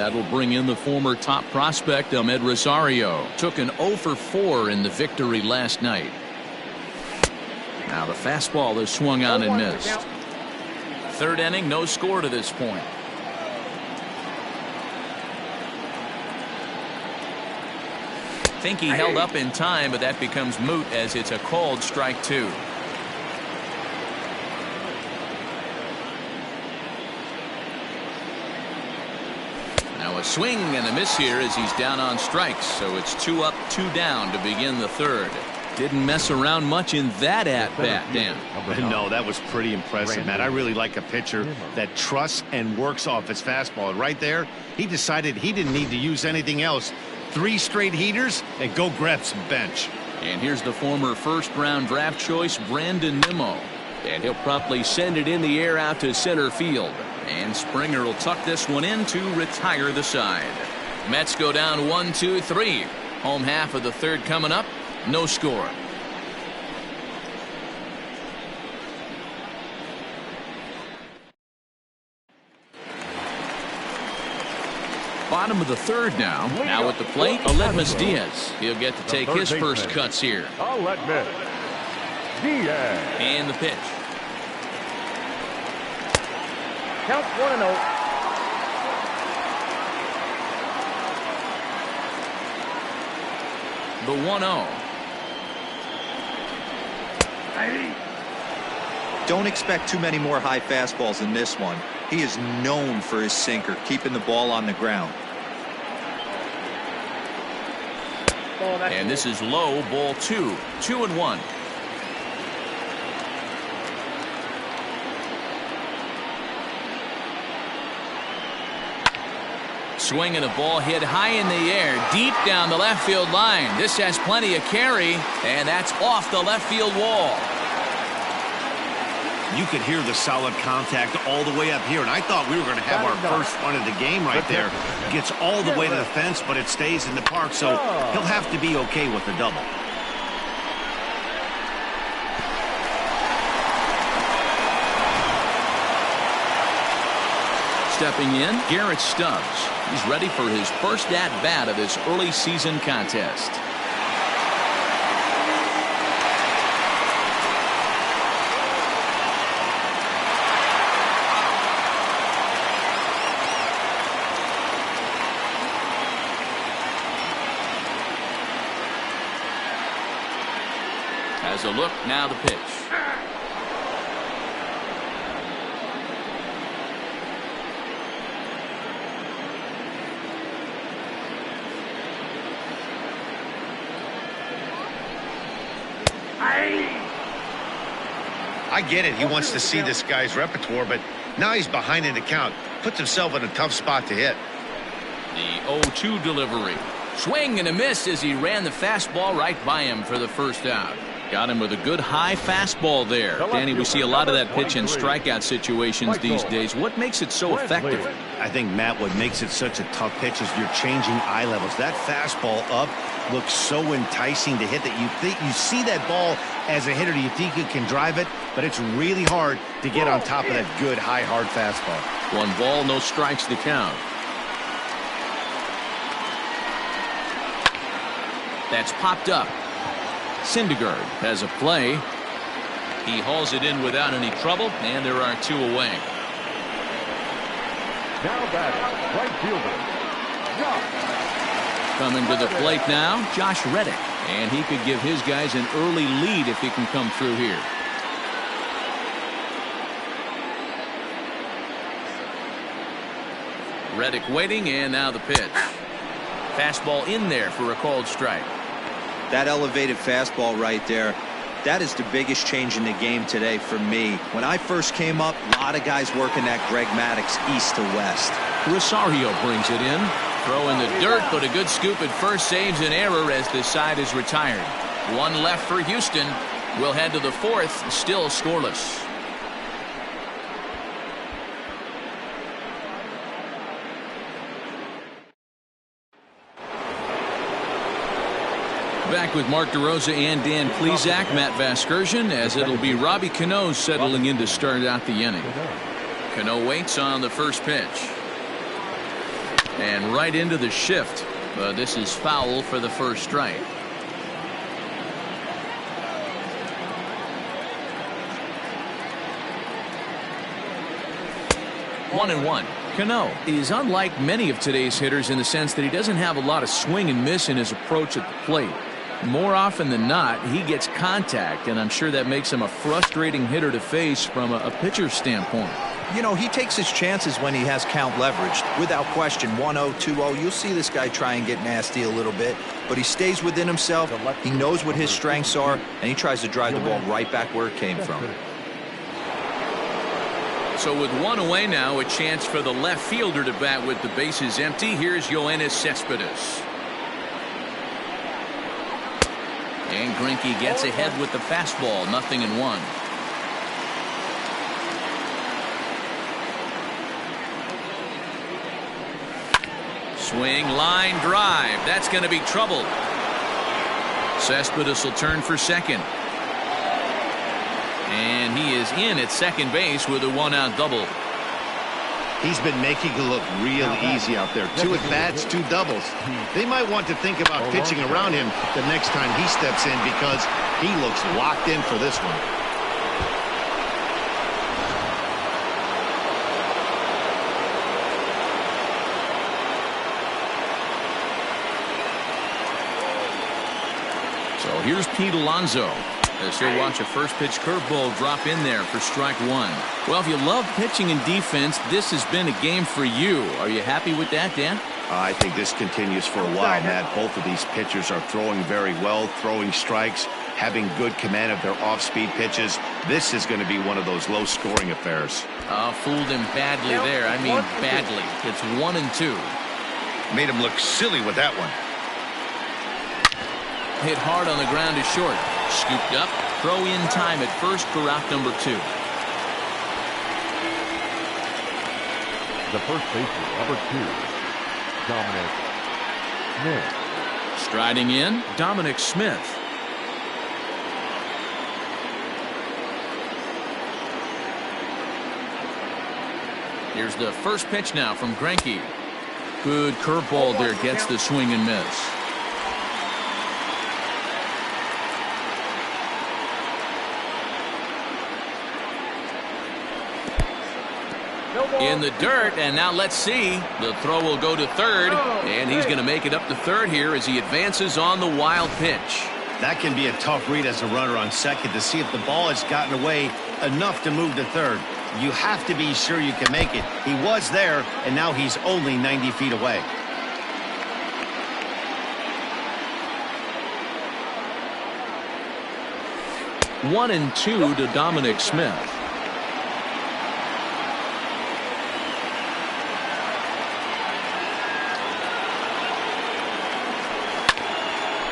that'll bring in the former top prospect, Ahmed Rosario. Took an 0 for 4 in the victory last night. Now the fastball is swung on and missed. Third inning, no score to this point. Think he held up in time, but that becomes moot as it's a called strike 2. Now a swing and a miss here as he's down on strikes, so it's 2 up, 2 down to begin the third. Didn't mess around much in that at-bat, Dan. No, that was pretty impressive, Matt. I really like a pitcher that trusts and works off his fastball. Right there, he decided he didn't need to use anything else. 3 straight heaters and go grab some bench. And here's the former first-round draft choice, Brandon Nimmo. And he'll promptly send it in the air out to center field. And Springer will tuck this one in to retire the side. Mets go down 1-2-3. Home half of the third coming up. No score. Bottom of the third now. Now at the plate, Aledmus Diaz. He'll get to take his first cuts here. Aledmus Diaz. And the pitch. Count 1-0. The 1-0. Don't expect too many more high fastballs in this one. He is known for his sinker, keeping the ball on the ground. And this is low, ball 2. 2-1. Swinging a ball hit high in the air, deep down the left field line. This has plenty of carry, and that's off the left field wall. You could hear the solid contact all the way up here, and I thought we were going to have our first run of the game right there. Gets all the way to the fence, but it stays in the park, so he'll have to be okay with the double. Stepping in, Garrett Stubbs. He's ready for his first at-bat of this early season contest. As a look, now the pitch. I get it. He wants to see this guy's repertoire, but now he's behind in the count. Puts himself in a tough spot to hit. The 0-2 delivery. Swing and a miss as he ran the fastball right by him for the first out. Got him with a good high fastball there. Danny, we see a lot of that pitch in strikeout situations these days. What makes it so effective? I think, Matt, what makes it such a tough pitch is you're changing eye levels. That fastball up looks so enticing to hit that you see that ball as a hitter. You think you can drive it, but it's really hard to get on top of that good high hard fastball. 1 ball, no strikes to count. That's popped up. Syndergaard has a play. He hauls it in without any trouble, and there are 2 away. Now batting, right fielder, Coming to the plate now, Josh Reddick. And he could give his guys an early lead if he can come through here. Reddick waiting, and now the pitch. Fastball in there for a called strike. That elevated fastball right there, that is the biggest change in the game today for me. When I first came up, a lot of guys working that Greg Maddux east to west. Rosario brings it in. Throw in the dirt, but a good scoop at first saves an error as the side is retired. 1 left for Houston. We'll head to the 4th, still scoreless. Back with Mark DeRosa and Dan Plesac, Matt Vasgersian, as it'll be Robbie Cano settling in to start out the inning. Cano waits on the first pitch. And right into the shift. But this is foul for the first strike. 1-1. Cano is unlike many of today's hitters in the sense that he doesn't have a lot of swing and miss in his approach at the plate. More often than not, he gets contact, and I'm sure that makes him a frustrating hitter to face from a pitcher's standpoint. You know, he takes his chances when he has count leveraged. Without question, 1-0, 2-0, you'll see this guy try and get nasty a little bit, but he stays within himself. He knows what his strengths are, and he tries to drive the ball right back where it came from. So with one away now, a chance for the left fielder to bat with the bases empty. Here's Yoenis Cespedes. And Greinke gets ahead with the fastball, 0-1. Swing, line drive. That's going to be trouble. Cespedes will turn for second. And he is in at second base with a 1-out double. He's been making it look real easy out there. 2 at-bats, 2 doubles. They might want to think about pitching around him the next time he steps in because he looks locked in for this one. So here's Pete Alonso, as he'll watch a first pitch curveball drop in there for strike 1. Well, if you love pitching and defense, this has been a game for you. Are you happy with that, Dan? I think this continues for a while, Matt. Both of these pitchers are throwing very well, throwing strikes, having good command of their off-speed pitches. This is going to be one of those low-scoring affairs. Fooled him badly there. I mean badly. It's 1-2. Made him look silly with that one. Hit hard on the ground to short. Scooped up. Throw in time at first for out number 2. The first baseman, number 2, Dominic Smith. Striding in, Dominic Smith. Here's the first pitch now from Greinke. Good curveball there, gets the swing and miss. In the dirt, and now let's see. The throw will go to third, and he's going to make it up to third here as he advances on the wild pitch. That can be a tough read as a runner on second to see if the ball has gotten away enough to move to third. You have to be sure you can make it. He was there, and now he's only 90 feet away. One and 2 to Dominic Smith.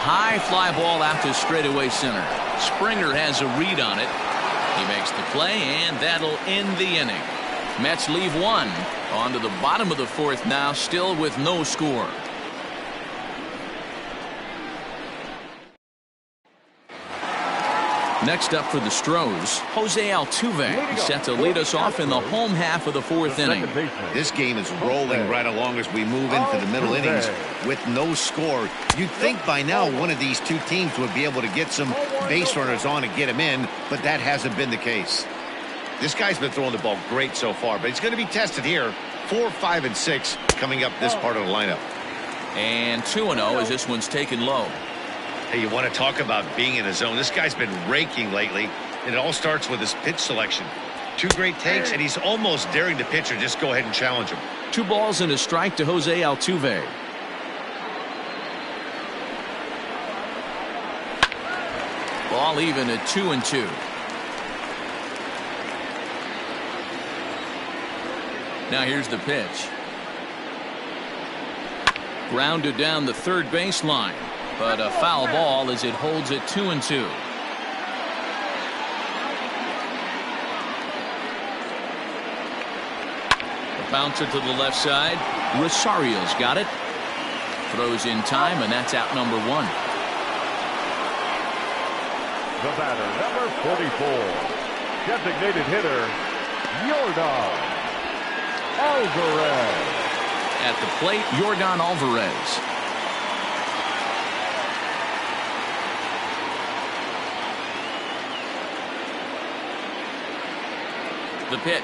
High fly ball out to straightaway center. Springer has a read on it. He makes the play, and that'll end the inning. Mets leave one. On to the bottom of the 4th now, still with no score. Next up for the Stros, Jose Altuve set to lead us off in the home half of the 4th inning. This game is rolling right along as we move into the middle innings with no score. You'd think by now one of these two teams would be able to get some base runners on and get him in, but that hasn't been the case. This guy's been throwing the ball great so far, but he's going to be tested here. 4, 5, and 6 coming up this part of the lineup. And 2-0 as this one's taken low. Hey, you want to talk about being in a zone. This guy's been raking lately, and it all starts with his pitch selection. 2 great takes, and he's almost daring the pitcher just go ahead and challenge him. 2 balls and a strike to Jose Altuve. Ball even at 2-2. Now here's the pitch. Grounded down the third baseline. But a foul ball as it holds it 2-2. The bouncer to the left side. Rosario's got it. Throws in time, and that's out number 1. The batter, number 44, designated hitter, Yordan Alvarez. At the plate, Yordan Alvarez. The pitch.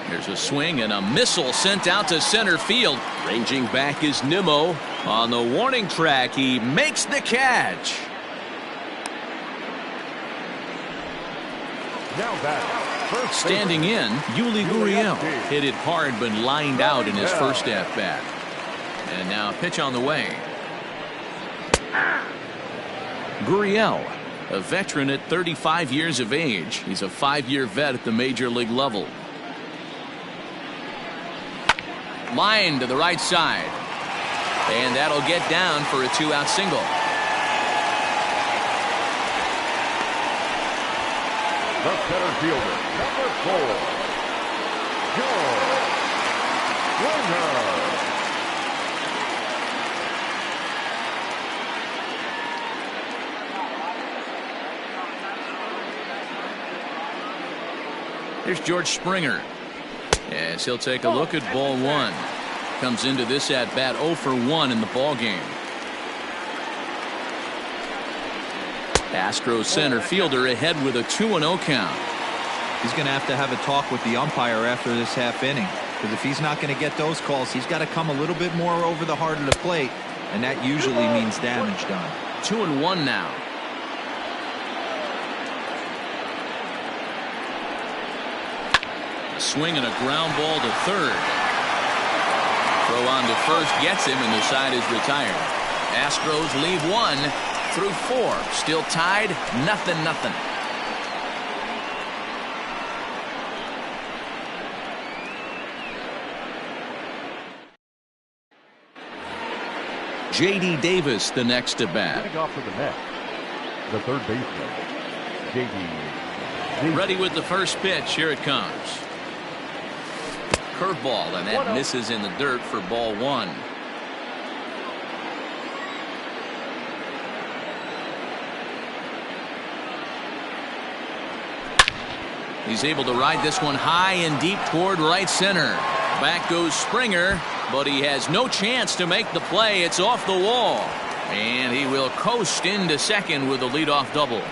There's a swing and a missile sent out to center field. Ranging back is Nimmo. On the warning track, he makes the catch. Now that Standing in, Yuli Gurriel hit it hard but lined out in his first at-bat. And now a pitch on the way. Gurriel, a veteran at 35 years of age. He's a 5-year vet at the major league level. Line to the right side. And that'll get down for a 2-out single. the center fielder, number 4, George Springer. Here's George Springer. As he'll take a look at ball one. Comes into this at bat 0 for 1 in the ball game. Astros center fielder ahead with a 2-0 count. He's going to have a talk with the umpire after this half inning, because if he's not going to get those calls, he's got to come a little bit more over the heart of the plate, and that usually means damage done. 2-1 now. A swing and a ground ball to third. Throw on to first gets him, and the side is retired. Astros leave 1 through 4. Still tied, 0-0. J.D. Davis, the next to bat. Getting off for the net, the third baseman, J.D. Davis. Ready with the first pitch. Here it comes. Curveball, and that misses in the dirt for ball 1. He's able to ride this one high and deep toward right center. Back goes Springer, but he has no chance to make the play. It's off the wall, and he will coast into second with a leadoff double.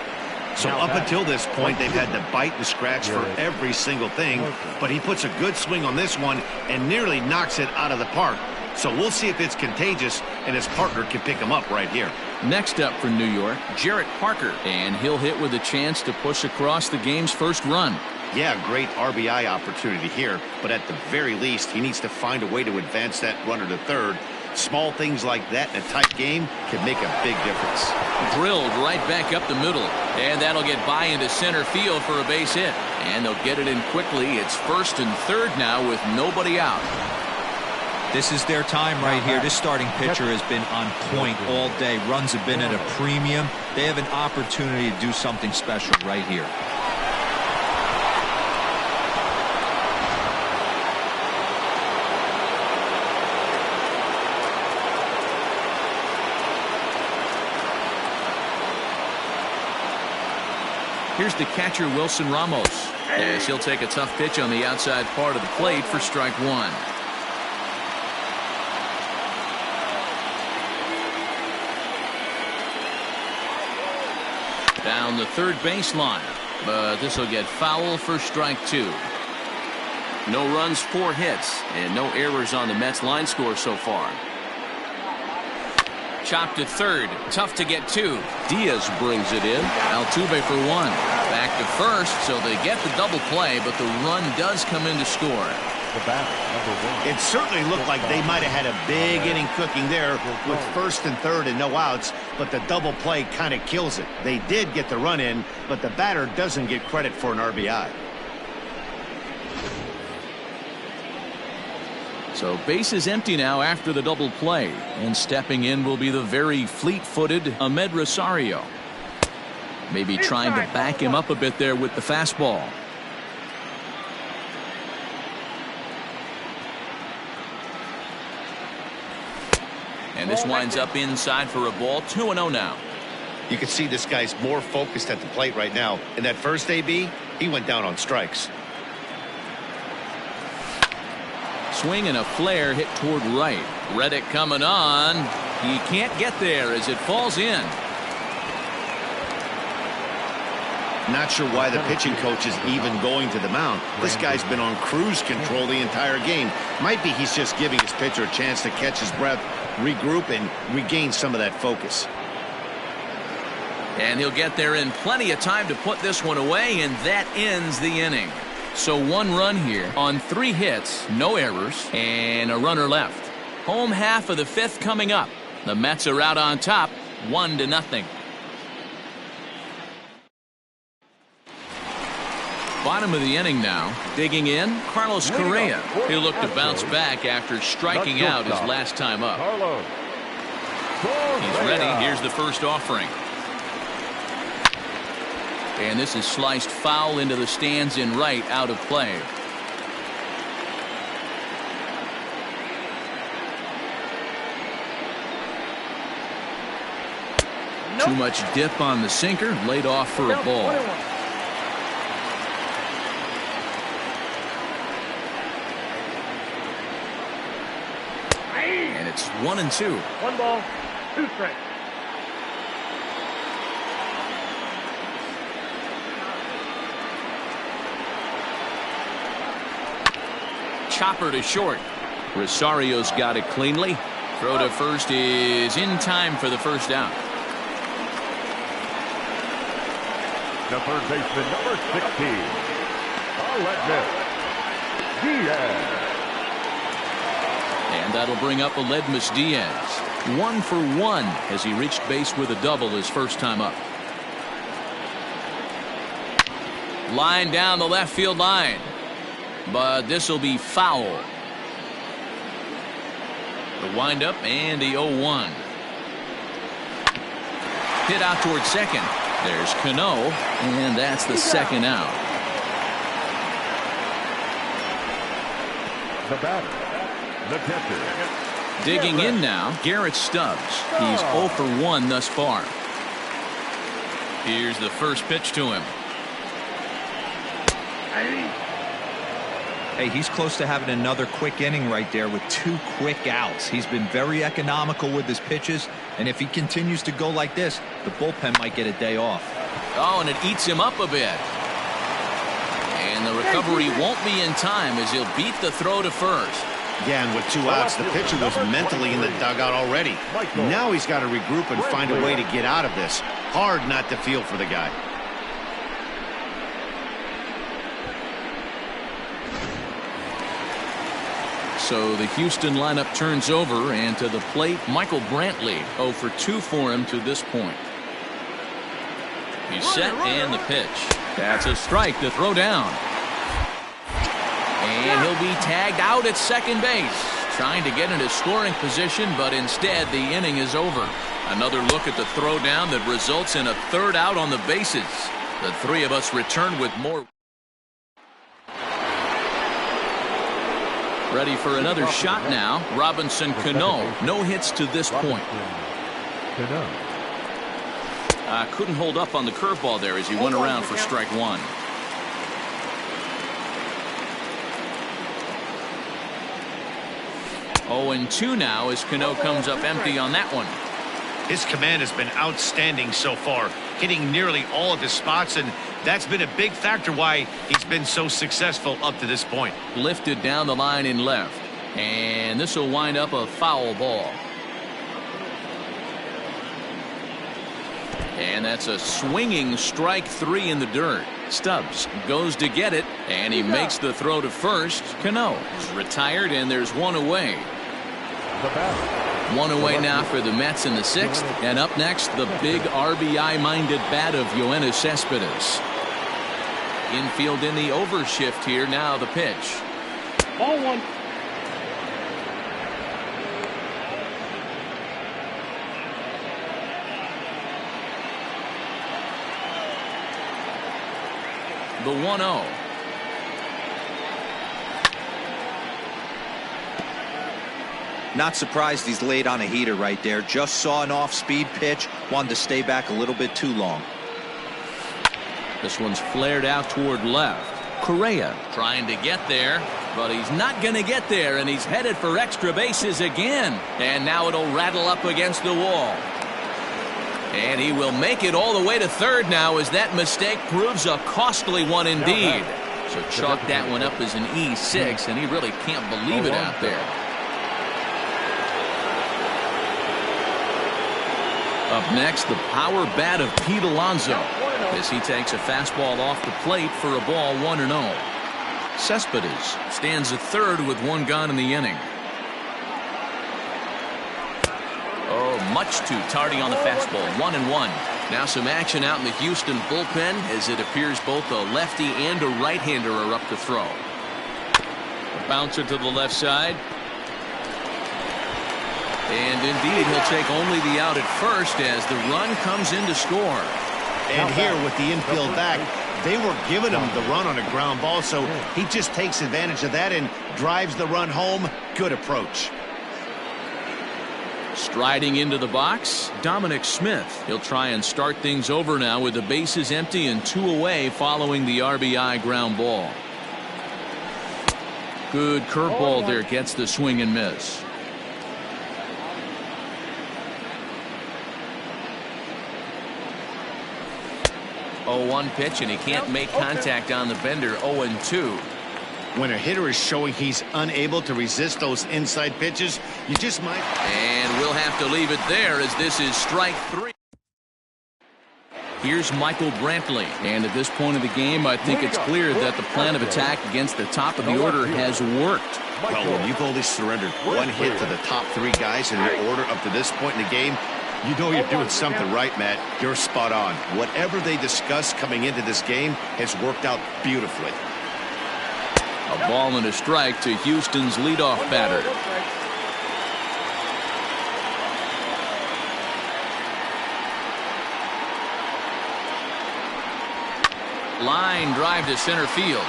So up until this point, they've had to bite and scratch for every single thing, but he puts a good swing on this one and nearly knocks it out of the park. So we'll see if it's contagious and his partner can pick him up right here. Next up for New York, Jarrett Parker, and he'll hit with a chance to push across the game's first run. Yeah, great RBI opportunity here, but at the very least, he needs to find a way to advance that runner to third. Small things like that in a tight game can make a big difference. Drilled right back up the middle, and that'll get by into center field for a base hit. And they'll get it in quickly. It's first and third now with nobody out. This is their time right here. This starting pitcher has been on point all day. Runs have been at a premium. They have an opportunity to do something special right here. Here's the catcher, Wilson Ramos, as he'll take a tough pitch on the outside part of the plate for strike 1. Down the third baseline, but this will get foul for strike 2. No runs, 4 hits, and no errors on the Mets line score so far. Chopped to third, tough to get to. Diaz brings it in. Altuve for 1. Back to first, so they get the double play, but the run does come in to score. The batter, number 1. It certainly looked like they might have had a big inning cooking there with first and third and no outs, but the double play kind of kills it. They did get the run in, but the batter doesn't get credit for an RBI. So base is empty now after the double play, and stepping in will be the very fleet-footed Ahmed Rosario. Maybe trying to back him up a bit there with the fastball. And this winds up inside for a ball. 2-0 now. You can see this guy's more focused at the plate right now. In that first AB, he went down on strikes. Swing and a flare hit toward right. Reddick coming on. He can't get there as it falls in. Not sure why the pitching coach is even going to the mound. This guy's been on cruise control the entire game. Might be he's just giving his pitcher a chance to catch his breath, regroup, and regain some of that focus. And he'll get there in plenty of time to put this one away, and that ends the inning. So 1 run here on 3 hits, no errors, and a runner left. Home half of the 5th coming up. The Mets are out on top, 1-0. Bottom of the inning now. Digging in, Carlos Correa. He'll look to bounce back after striking out his last time up. He's ready. Here's the first offering. And this is sliced foul into the stands in right, out of play. Too much dip on the sinker, laid off for a ball. And it's 1-2. 1 ball, 2 strikes. Chopper to short. Rosario's got it cleanly. Throw to first is in time for the first out. The third baseman, number 16. Diaz. And that'll bring up Aledmus Diaz. 1 for 1 as he reached base with a double his first time up. Line down the left field line. But this will be foul. The windup and the 0-1. Hit out towards second. There's Cano, and that's the second out. The batter, the catcher. Digging in now, Garrett Stubbs. He's 0 for 1 thus far. Here's the first pitch to him. Hey, he's close to having another quick inning right there with 2 quick outs. He's been very economical with his pitches, and if he continues to go like this, the bullpen might get a day off. Oh, and it eats him up a bit. And the recovery won't be in time as he'll beat the throw to first. Yeah, and with 2 outs, the pitcher was mentally in the dugout already. Now he's got to regroup and find a way to get out of this. Hard not to feel for the guy. So the Houston lineup turns over, and to the plate, Michael Brantley. 0 for 2 for him to this point. He's set, and the pitch. That's a strike to throw down. And he'll be tagged out at second base. Trying to get into scoring position, but instead the inning is over. Another look at the throwdown that results in a 3rd out on the bases. The 3 of us return with more. Ready for another shot now. Robinson Cano. No hits to this point. Couldn't hold up on the curveball there as he went around for strike 1. Oh, and 2 now as Cano comes up empty on that one. His command has been outstanding so far, hitting nearly all of his spots, and that's been a big factor why he's been so successful up to this point. Lifted down the line in left, and this will wind up a foul ball. And that's a swinging strike 3 in the dirt. Stubbs goes to get it, and he makes the throw to first. Cano is retired, and there's 1 away. 1 away now for the Mets in the 6th. And up next, the big RBI-minded bat of Yoenis Cespedes. Infield in the overshift here. Now the pitch. Ball 1. The 1-0. Not surprised he's laid on a heater right there. Just saw an off-speed pitch. Wanted to stay back a little bit too long. This one's flared out toward left. Correa trying to get there, but he's not going to get there, and he's headed for extra bases again. And now it'll rattle up against the wall. And he will make it all the way to third now, as that mistake proves a costly one indeed. So chalk that one up as an E6, and he really can't believe it out there. Up next, the power bat of Pete Alonso, as he takes a fastball off the plate for a ball 1-0. Cespedes stands at third with one gone in the inning. Oh, much too tardy on the fastball. 1-1. Now some action out in the Houston bullpen, as it appears both a lefty and a right-hander are up to throw. A bouncer to the left side. And indeed, he'll take only the out at first as the run comes in to score. And here with the infield back, they were giving him the run on a ground ball, so he just takes advantage of that and drives the run home. Good approach. Striding into the box, Dominic Smith. He'll try and start things over now with the bases empty and 2 away following the RBI ground ball. Good curveball there, gets the swing and miss. Oh, 1 pitch, and he can't make contact on the bender. 0-2. When a hitter is showing he's unable to resist those inside pitches, you just might. And we'll have to leave it there, as this is strike 3. Here's Michael Brantley, and at this point of the game, I think it's clear that the plan of attack against the top of the order has worked. Well, when you've only surrendered 1 hit to the top 3 guys in your order up to this point in the game, you know you're doing something right, Matt. You're spot on. Whatever they discussed coming into this game has worked out beautifully. A ball and a strike to Houston's leadoff batter. Line drive to center field.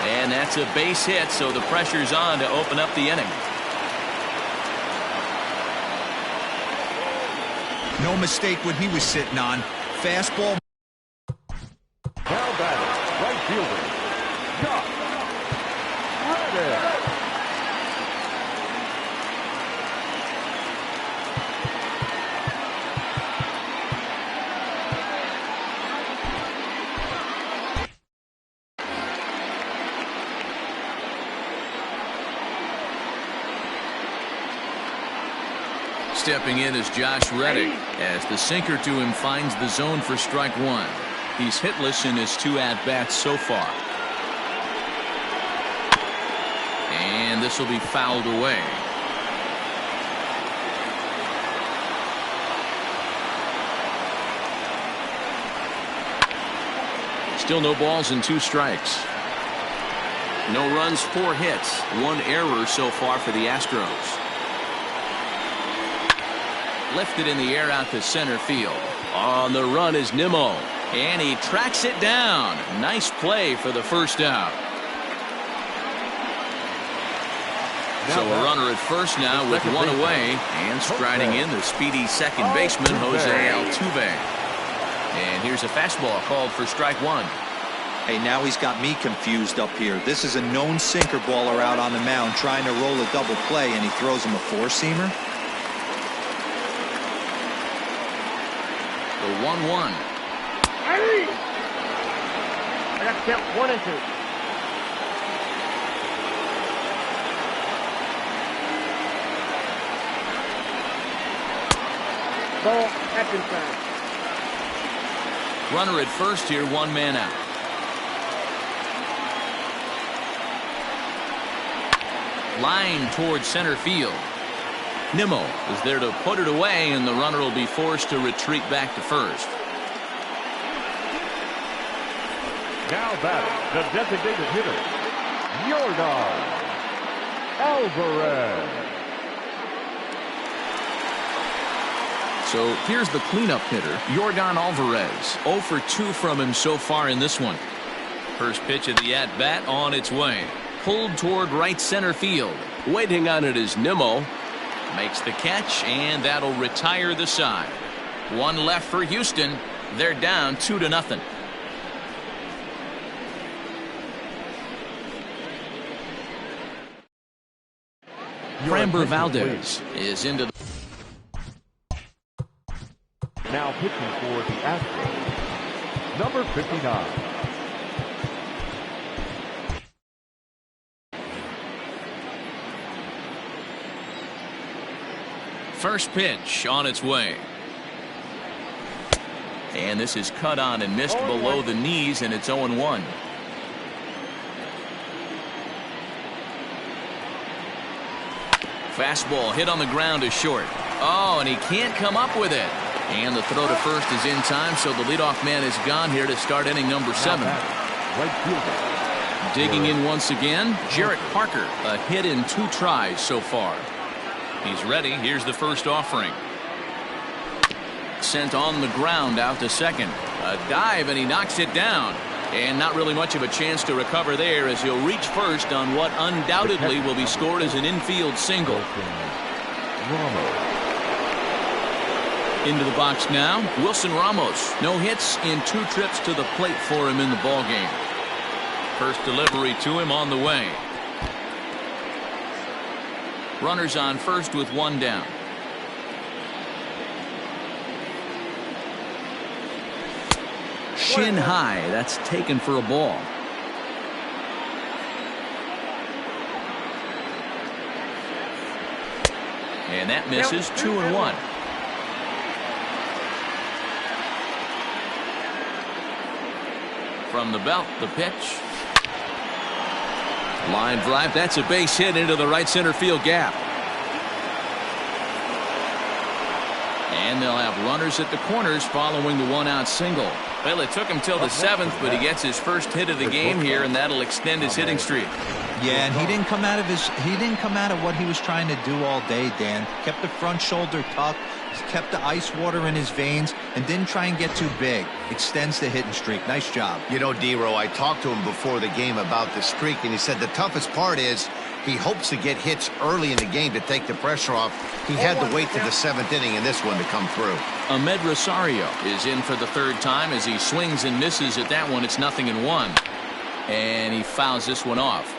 And that's a base hit, so the pressure's on to open up the inning. No mistake what he was sitting on. Fastball. Now batting, right fielder, Josh Reddick. Stepping in is Josh Reddick, as the sinker to him finds the zone for strike 1. He's hitless in his 2 at-bats so far. And this will be fouled away. Still no balls and 2 strikes. No runs, 4 hits, 1 error so far for the Astros. Lifted in the air out to center field. On the run is Nimmo, and he tracks it down. Nice play for the first out. So a runner at first now with 1 away, and striding in the speedy second baseman Jose Altuve. And here's a fastball called for strike 1. Hey, now he's got me confused up here. This is a known sinker baller out on the mound trying to roll a double play, and he throws him a 4-seamer. The 1-1. I got to count 1 and 2. Ball, that's inside. Runner at first here, 1 man out. Line towards center field. Nimmo is there to put it away, and the runner will be forced to retreat back to first. Now batting, the designated hitter, Yordan Alvarez. So here's the cleanup hitter, Yordan Alvarez. 0 for 2 from him so far in this one. First pitch of the at-bat on its way. Pulled toward right center field. Waiting on it is Nimmo. Makes the catch, and that'll retire the side. 1 left for Houston. They're down 2-0. Framber Valdez is into the... Now pitching for the Astros, number 59. First pitch on its way. And this is cut on and missed below the knees, and it's 0-1. Fastball hit on the ground is short. Oh, and he can't come up with it. And the throw to first is in time, so the leadoff man is gone here to start inning number 7. Right fielder. Digging in once again, Jarrett Parker, a hit in 2 tries so far. He's ready. Here's the first offering. Sent on the ground out to second. A dive, and he knocks it down. And not really much of a chance to recover there, as he'll reach first on what undoubtedly will be scored as an infield single. Into the box now, Wilson Ramos. No hits in 2 trips to the plate for him in the ballgame. First delivery to him on the way. Runners on first with 1 down. Shin high, that's taken for a ball. And that misses. 2-1. From the belt, the pitch. Line drive, that's a base hit into the right center field gap. And they'll have runners at the corners following the 1-out single. Well, it took him till the 7th, but he gets his first hit of the game here, and that'll extend his hitting streak. Yeah, and he didn't come out of what he was trying to do all day, Dan. Kept the front shoulder tucked, kept the ice water in his veins, and didn't try and get too big. Extends the hitting streak. Nice job. You know, D-Row, I talked to him before the game about the streak, and he said the toughest part is he hopes to get hits early in the game to take the pressure off. He had to wait to the 7th inning in this one to come through. Ahmed Rosario is in for the 3rd time as he swings and misses at that one. It's 0-1. And he fouls this one off.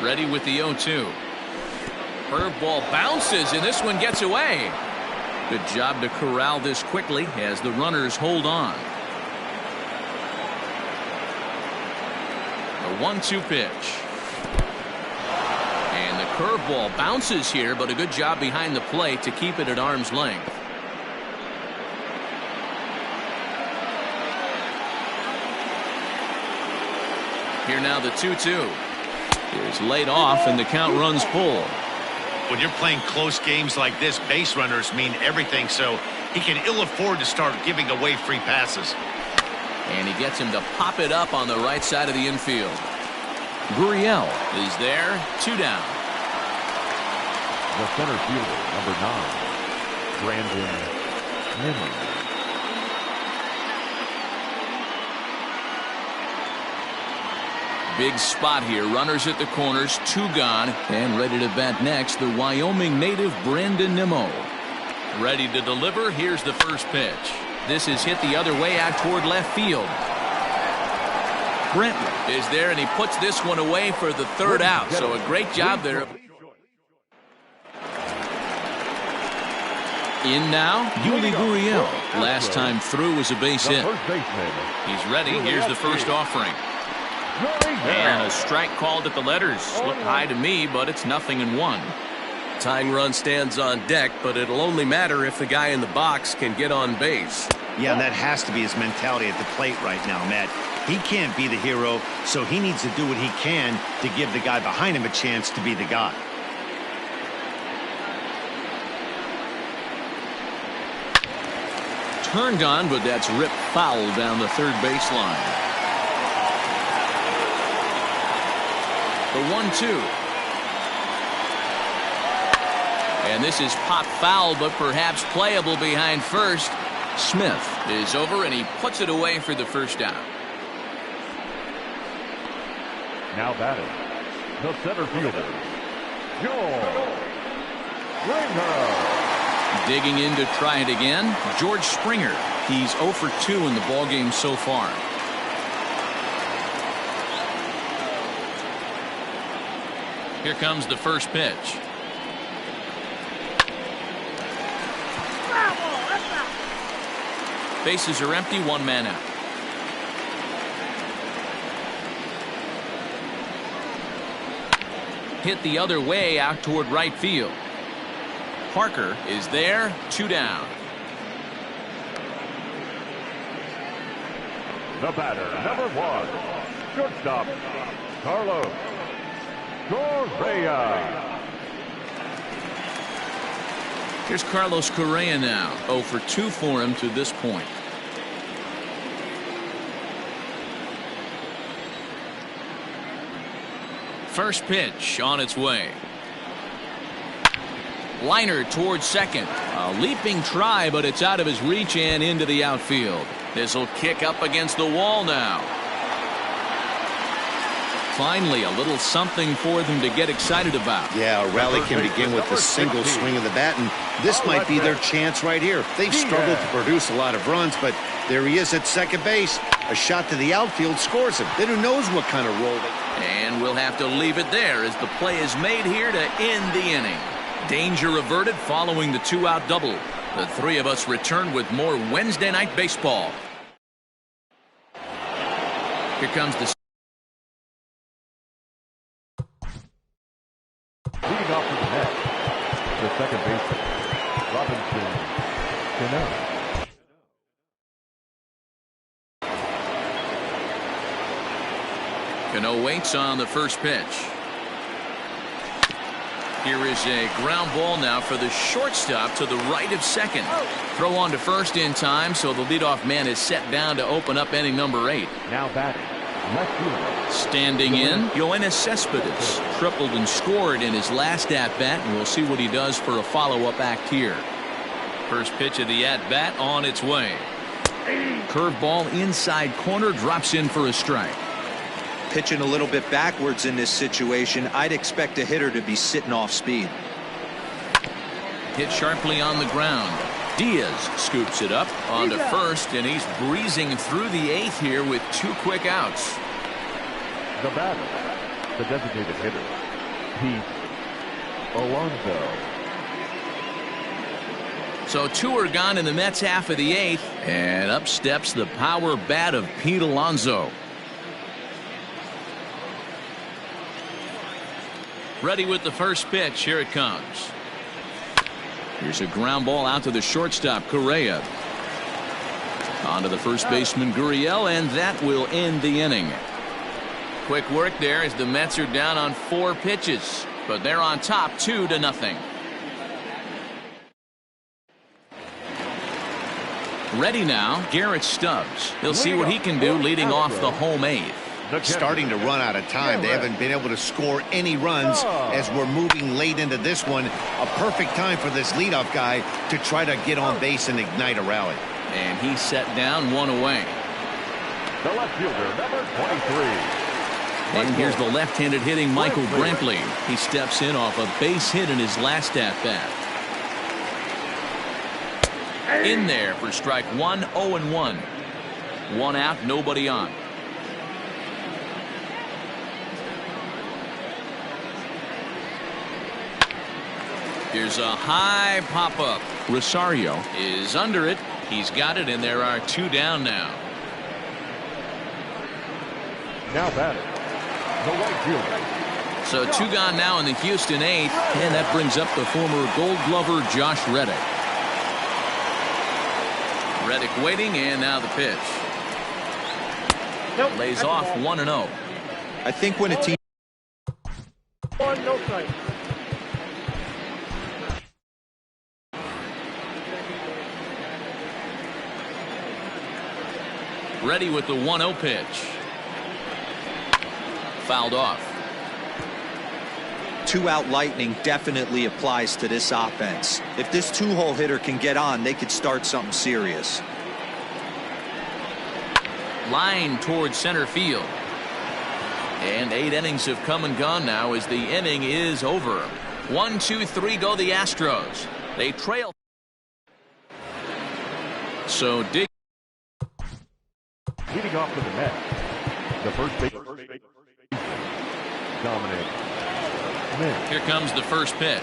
Ready with the 0-2. Curveball bounces, and this one gets away. Good job to corral this quickly as the runners hold on. The 1-2 pitch. And the curveball bounces here, but a good job behind the plate to keep it at arm's length. Here now the 2-2. Is laid off, and the count runs full. When you're playing close games like this, base runners mean everything, so he can ill afford to start giving away free passes. And he gets him to pop it up on the right side of the infield. Gurriel is there. 2 down. The center fielder, number 9, Brandon Nimmo. Big spot here. Runners at the corners, 2 gone, and ready to bat next, the Wyoming native Brandon Nimmo. Ready to deliver. Here's the first pitch. This is hit the other way out toward left field. Brentwood is there, and he puts this one away for the 3rd out. So a great job there. In now, Yuli Gurriel. Last time through was a base hit. He's ready. Here's the first offering. And a strike called at the letters. Looked high to me, but it's 0-1. Tying run stands on deck, but it'll only matter if the guy in the box can get on base. Yeah, and that has to be his mentality at the plate right now, Matt. He can't be the hero, so he needs to do what he can to give the guy behind him a chance to be the guy. Turned on, but that's ripped foul down the 3rd baseline. The 1-2. And this is pop foul, but perhaps playable behind first. Smith is over, and he puts it away for the 1st down. Now batting, the center fielder, George Springer. Digging in to try it again, George Springer. He's 0 for 2 in the ballgame so far. Here comes the first pitch. Bases are empty, one man out. Hit the other way out toward right field. Parker is there, 2 down. The batter, number 1, shortstop, Carlos Correa. Here's Carlos Correa now. 0 for 2 for him to this point. First pitch on its way. Liner towards second. A leaping try, but it's out of his reach and into the outfield. This will kick up against the wall now. Finally, a little something for them to get excited about. Yeah, a rally can begin with a single swing of the bat, and this might be their chance right here. They've struggled to produce a lot of runs, but there he is at second base. A shot to the outfield scores him. Then who knows what kind of role they... And we'll have to leave it there as the play is made here to end the inning. Danger averted following the 2-out double. The three of us return with more Wednesday Night Baseball. Here comes the... Leading off to the net, the second baseman, Robinson Cano. Cano waits on the first pitch. Here is a ground ball now for the shortstop to the right of second. Throw on to first in time, so the leadoff man is set down to open up inning number 8. Now batting, left fielder. Standing in, Yoenis Cespedes tripled and scored in his last at-bat, and we'll see what he does for a follow-up act here. First pitch of the at-bat on its way. Curveball inside corner, drops in for a strike. Pitching a little bit backwards in this situation, I'd expect a hitter to be sitting off speed. Hit sharply on the ground. Diaz scoops it up onto first, and he's breezing through the 8th here with 2 quick outs. The batter, the designated hitter, Pete Alonso. So 2 are gone in the Mets half of the 8th, and up steps the power bat of Pete Alonso. Ready with the first pitch. Here it comes. Here's a ground ball out to the shortstop, Correa. On to the first baseman, Gurriel, and that will end the inning. Quick work there as the Mets are down on 4 pitches, but they're on top 2-0. Ready now, Garrett Stubbs. He'll see what he can do leading off the home 8th. Starting to run out of time. They haven't been able to score any runs as we're moving late into this one. A perfect time for this leadoff guy to try to get on base and ignite a rally. And he's set down 1 away. The left fielder, number 23. And here's the left-handed hitting Michael Brantley. He steps in off a base hit in his last at-bat. In there for strike 1, 0-1. 1 out, nobody on. Here's a high pop-up. Rosario is under it. He's got it, and there are 2 down now. Now batting, the right fielder. So 2 gone now in the Houston 8th, and that brings up the former Gold Glover Josh Reddick. Reddick waiting, and now the pitch. Nope, Lays off 1-0. I think when a team... 1, no strike. Ready with the 1-0 pitch. Fouled off. 2-out lightning definitely applies to this offense. If this 2-hole hitter can get on, they could start something serious. Line towards center field. And 8 innings have come and gone now as the inning is over. 1, 2, 3 go the Astros. They trail. So dig. Leading off to the net, the first base, Dominic Smith. Here comes the first pitch.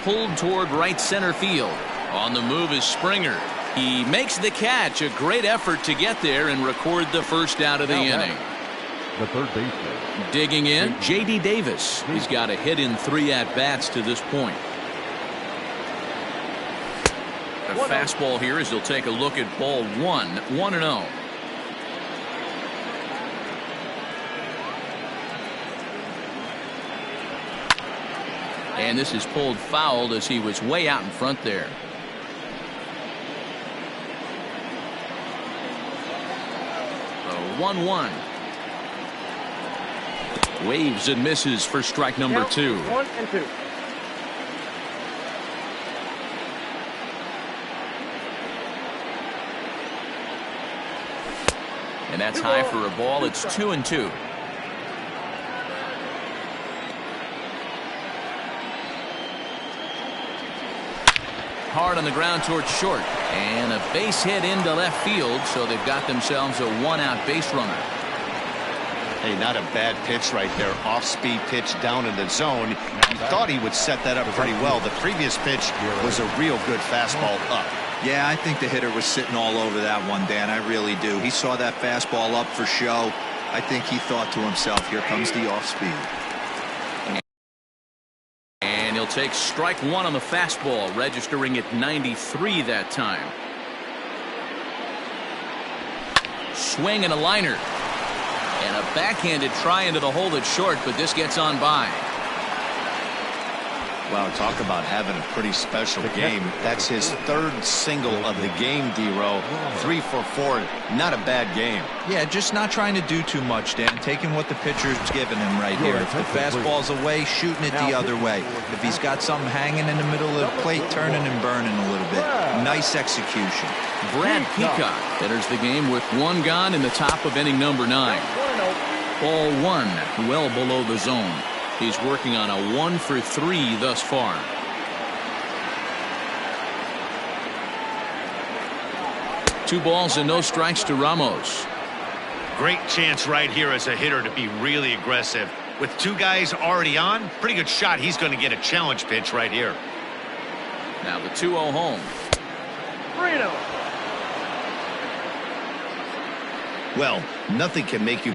Pulled toward right center field. On the move is Springer. He makes the catch. A great effort to get there and record the first out of the inning. The third baseman. Digging in, J.D. Davis. He's got a hit in 3 at-bats to this point. A fastball here as he'll take a look at ball 1, 1-0. And this is pulled foul as he was way out in front there. A 1-1. Waves and misses for strike number 2. 1 and 2. And that's high for a ball. It's 2-2. Hard on the ground towards short. And a base hit into left field, so they've got themselves a 1-out base runner. Hey, not a bad pitch right there. Off-speed pitch down in the zone. You thought he would set that up pretty well. The previous pitch was a real good fastball up. Yeah, I think the hitter was sitting all over that one, Dan. I really do. He saw that fastball up for show. I think he thought to himself, here comes the off-speed. And he'll take strike 1 on the fastball, registering at 93 that time. Swing and a liner. And a backhanded try into the hole at short, but this gets on by. Wow, talk about having a pretty special game. That's his 3rd single of the game, D-Row. 3 for 4. Not a bad game. Yeah, just not trying to do too much, Dan. Taking what the pitcher's giving him right here. If the fastball's away, shooting it the other way. If he's got something hanging in the middle of the plate, turning and burning a little bit. Nice execution. Brad Peacock enters the game with 1 gone in the top of inning number 9. Ball 1, well below the zone. He's working on a 1 for 3 thus far. Two balls and no strikes to Ramos. Great chance right here as a hitter to be really aggressive. With 2 guys already on, pretty good shot. He's going to get a challenge pitch right here. Now the 2-0 home. 3-0. Well, nothing can make you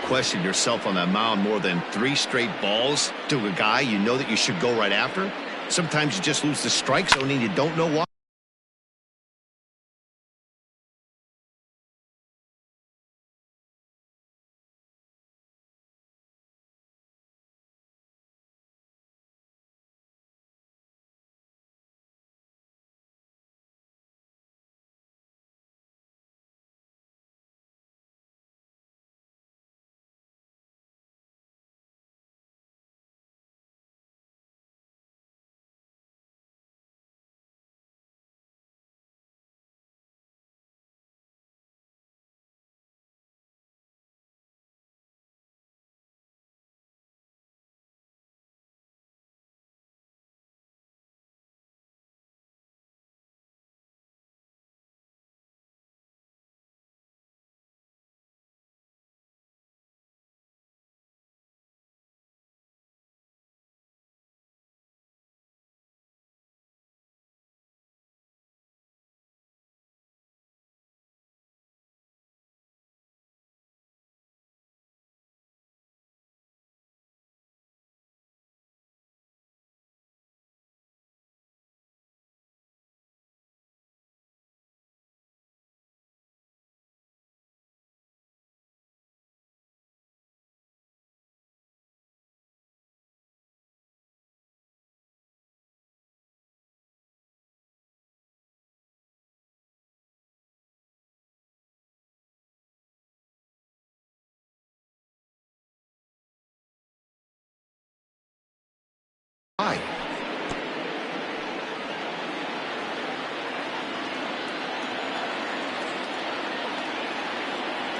question yourself on that mound more than 3 straight balls to a guy you know that you should go right after? Sometimes you just lose the strike zone and you don't know why.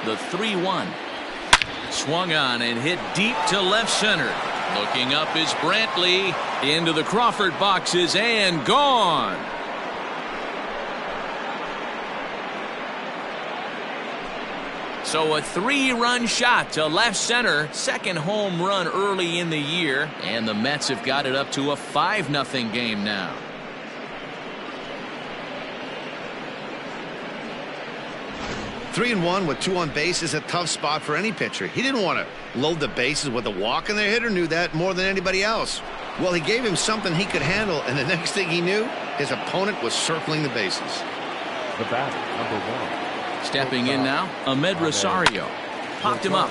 The 3-1. Swung on and hit deep to left center. Looking up is Brantley. Into the Crawford boxes and gone. So a 3-run shot to left center. Second home run early in the year. And the Mets have got it up to a 5-0 game now. Three and one with 2 on base is a tough spot for any pitcher. He didn't want to load the bases with a walk, and the hitter knew that more than anybody else. Well, he gave him something he could handle, and the next thing he knew, his opponent was circling the bases. The batter, number 1. Stepping in now, Ahmed Rosario. Popped him up.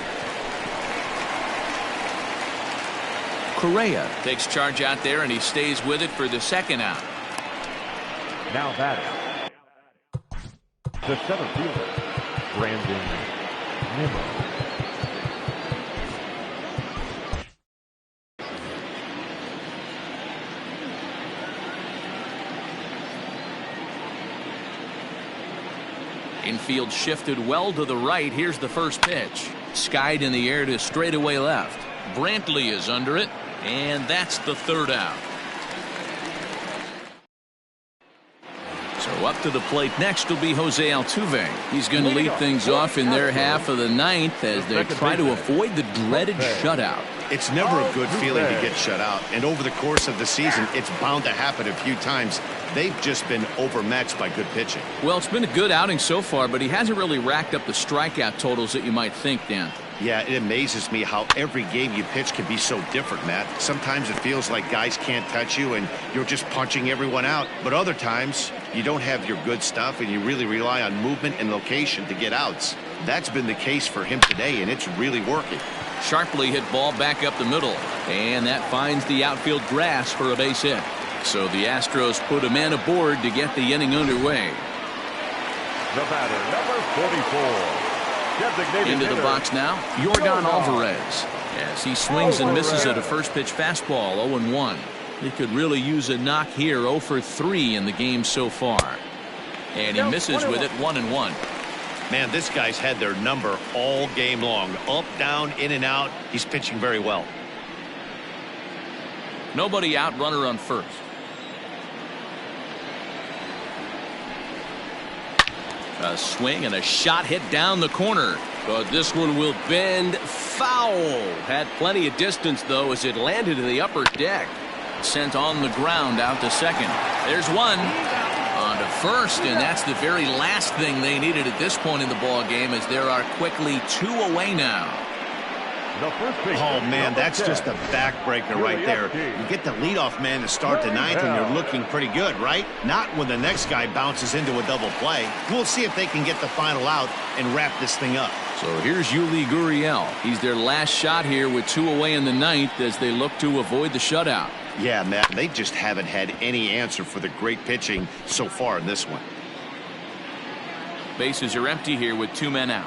Correa takes charge out there, and he stays with it for the second out. Now batting. The center fielder, Brandon Nimmo. Infield shifted well to the right. Here's the first pitch. Skied in the air to straightaway left. Brantley is under it, and that's the third out. So up to the plate next will be Jose Altuve. He's going to lead things off in their half of the ninth as they try to avoid the dreaded shutout. It's never a good feeling to get shut out, and over the course of the season, it's bound to happen a few times. They've just been overmatched by good pitching. Well, it's been a good outing so far, but he hasn't really racked up the strikeout totals that you might think, Dan. Yeah, it amazes me how every game you pitch can be so different, Matt. Sometimes it feels like guys can't touch you and you're just punching everyone out. But other times, you don't have your good stuff and you really rely on movement and location to get outs. That's been the case for him today, and it's really working. Sharply hit ball back up the middle, and that finds the outfield grass for a base hit. So the Astros put a man aboard to get the inning underway. The batter, number 44. Into the box now, Yordan Alvarez. As he swings and misses at a first pitch fastball, 0-1. He could really use a knock here, 0 for 3 in the game so far. And he misses with it, 1-1. Man, this guy's had their number all game long. Up, down, in and out. He's pitching very well. Nobody out, runner on first. A swing and a shot hit down the corner. But this one will bend foul. Had plenty of distance, though, as it landed in the upper deck. Sent on the ground out to second. There's one. On to first, and that's the very last thing they needed at this point in the ball game, as there are quickly 2 away now. The first baseman, Oh, man, number that's 10. just a backbreaker right there. You get the leadoff man to start the ninth, and you're looking pretty good, right? Not when the next guy bounces into a double play. We'll see if they can get the final out and wrap this thing up. So here's Yuli Gurriel. He's their last shot here with 2 away in the ninth as they look to avoid the shutout. Yeah, Matt, they just haven't had any answer for the great pitching so far in this one. Bases are empty here with 2 men out.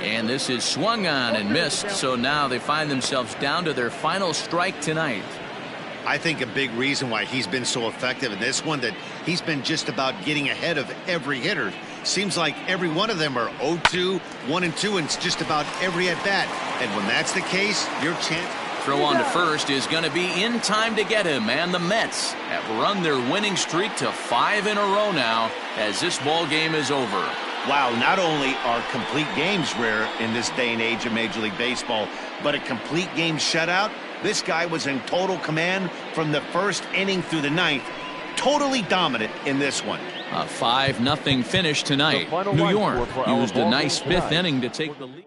And this is swung on and missed, so now they find themselves down to their final strike tonight. I think a big reason why he's been so effective in this one, that he's been just about getting ahead of every hitter. Seems like every one of them are 0-2, 1-2, and it's just about every at-bat. And when that's the case, your chance... Throw on to first is going to be in time to get him, and the Mets have run their winning streak to 5 in a row now as this ball game is over. Wow, not only are complete games rare in this day and age of Major League Baseball, but a complete game shutout. This guy was in total command from the first inning through the ninth. Totally dominant in this one. A 5-0 finish tonight. New York used a nice 5th inning to take the lead.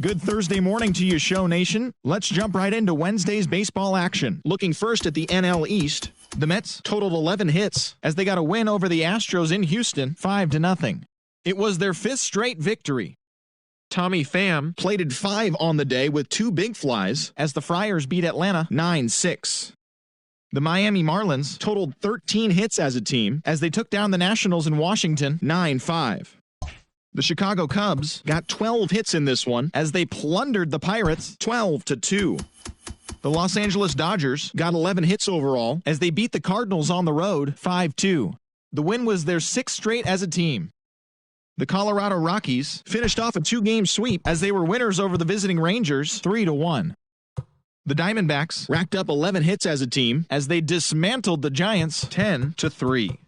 Good Thursday morning to you, Show Nation. Let's jump right into Wednesday's baseball action. Looking first at the NL East, the Mets totaled 11 hits as they got a win over the Astros in Houston, 5-0. It was their 5th straight victory. Tommy Pham plated 5 on the day with 2 big flies as the Friars beat Atlanta 9-6. The Miami Marlins totaled 13 hits as a team as they took down the Nationals in Washington 9-5. The Chicago Cubs got 12 hits in this one as they plundered the Pirates 12-2. The Los Angeles Dodgers got 11 hits overall as they beat the Cardinals on the road 5-2. The win was their 6th straight as a team. The Colorado Rockies finished off a 2-game sweep as they were winners over the visiting Rangers 3-1. The Diamondbacks racked up 11 hits as a team as they dismantled the Giants 10-3.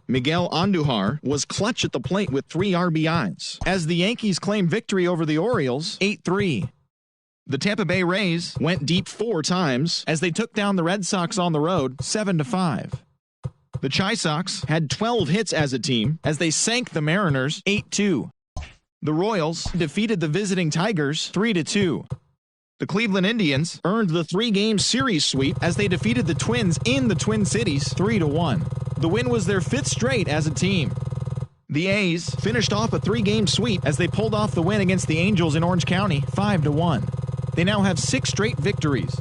Miguel Andujar was clutch at the plate with 3 RBIs as the Yankees claimed victory over the Orioles 8-3. The Tampa Bay Rays went deep 4 times as they took down the Red Sox on the road 7-5. The Chi Sox had 12 hits as a team as they sank the Mariners 8-2. The Royals defeated the visiting Tigers 3-2. The Cleveland Indians earned the 3-game series sweep as they defeated the Twins in the Twin Cities 3-1. The win was their 5th straight as a team. The A's finished off a 3-game sweep as they pulled off the win against the Angels in Orange County 5-1. They now have 6 straight victories.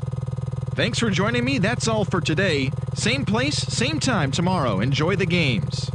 Thanks for joining me. That's all for today. Same place, same time tomorrow. Enjoy the games.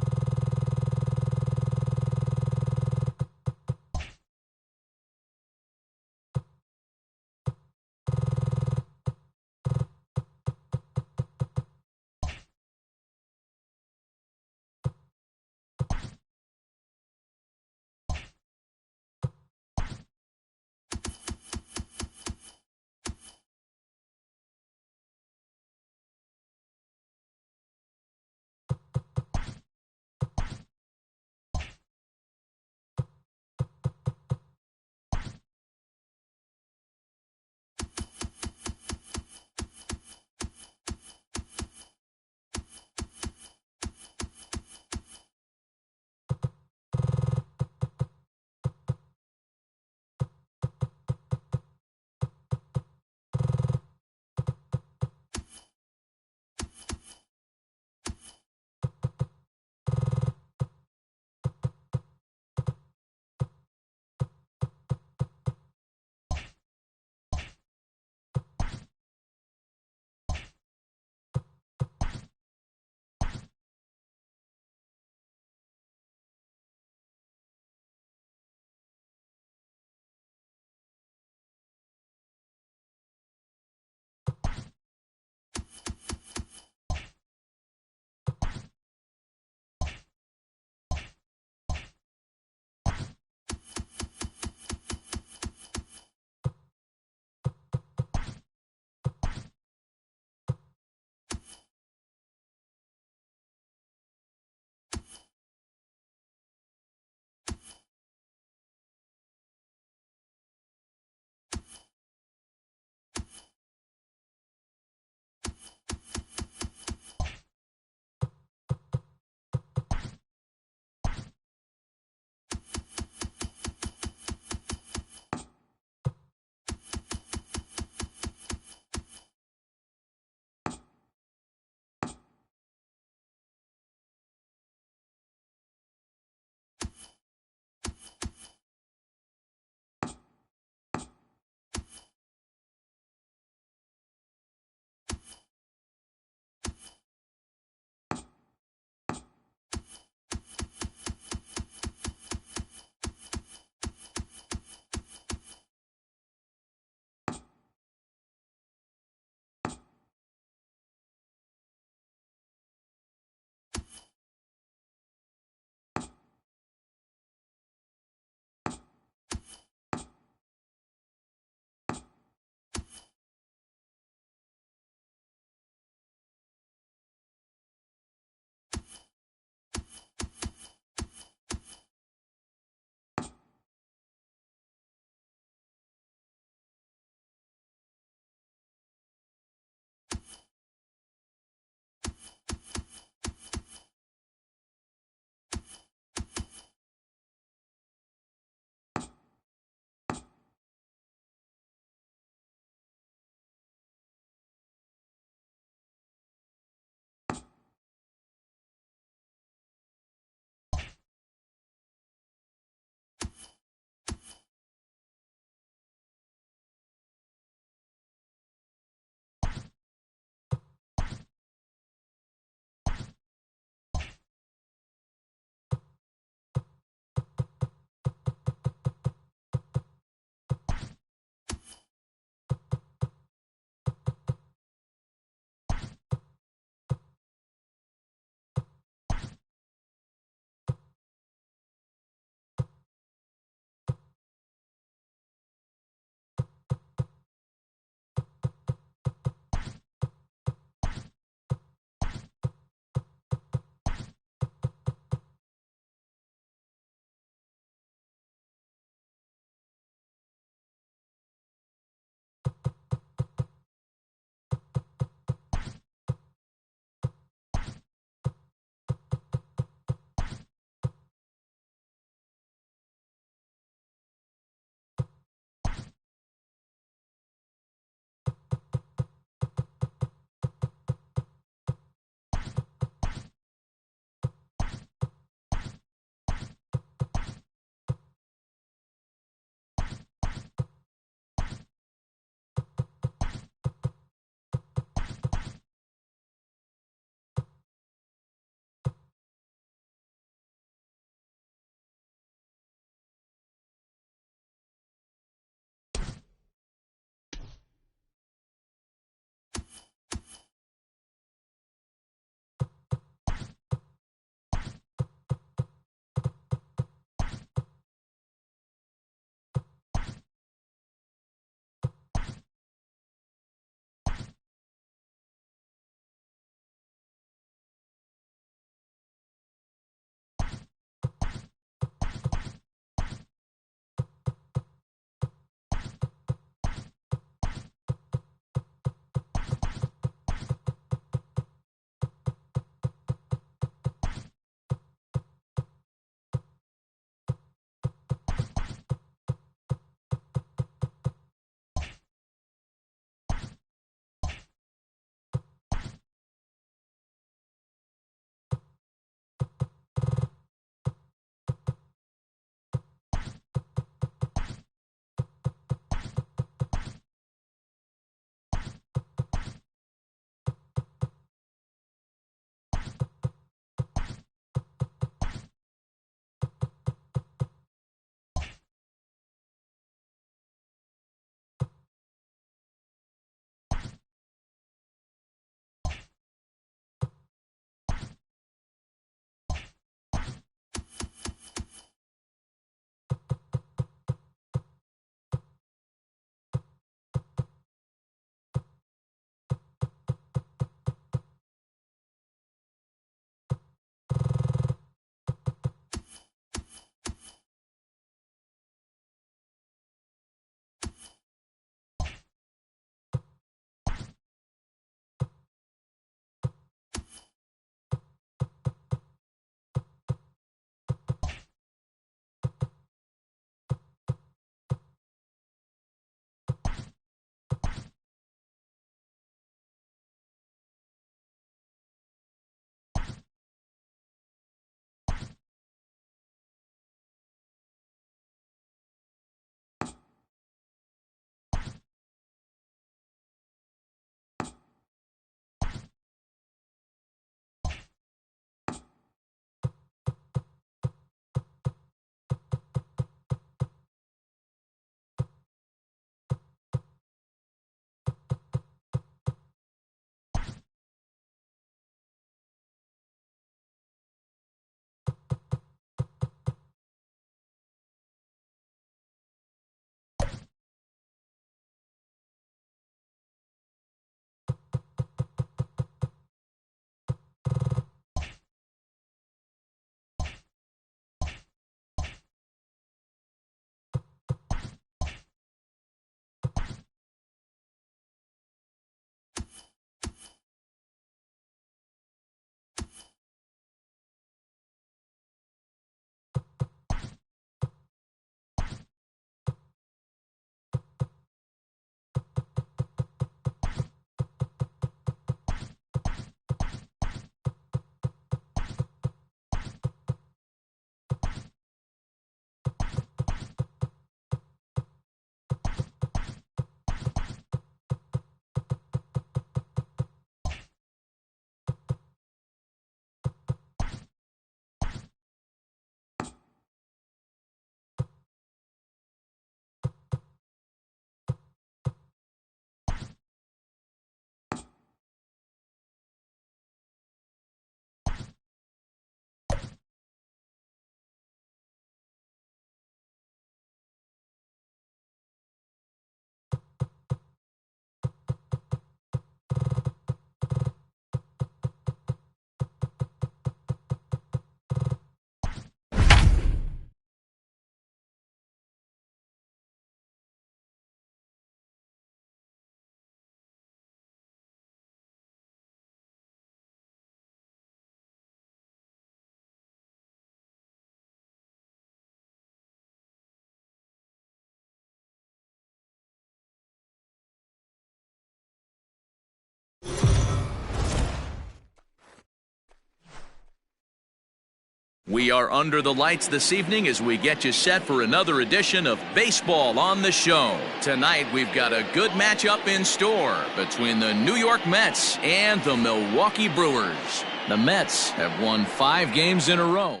We are under the lights this evening as we get you set for another edition of Baseball on the Show. Tonight, we've got a good matchup in store between the New York Mets and the Milwaukee Brewers. The Mets have won 5 games in a row.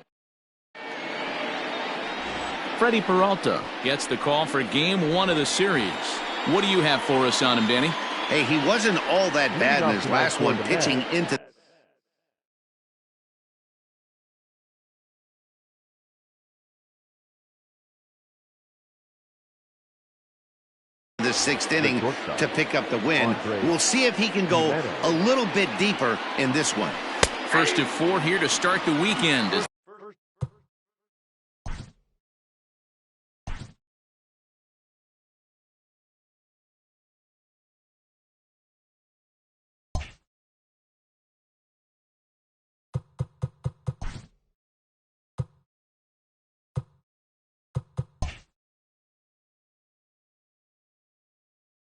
Freddie Peralta gets the call for Game 1 of the series. What do you have for us on him, Danny? Hey, he wasn't all that bad in his last one, pitching into the 6th inning to pick up the win. We'll see if he can go a little bit deeper in this one. 1st of 4 here to start the weekend.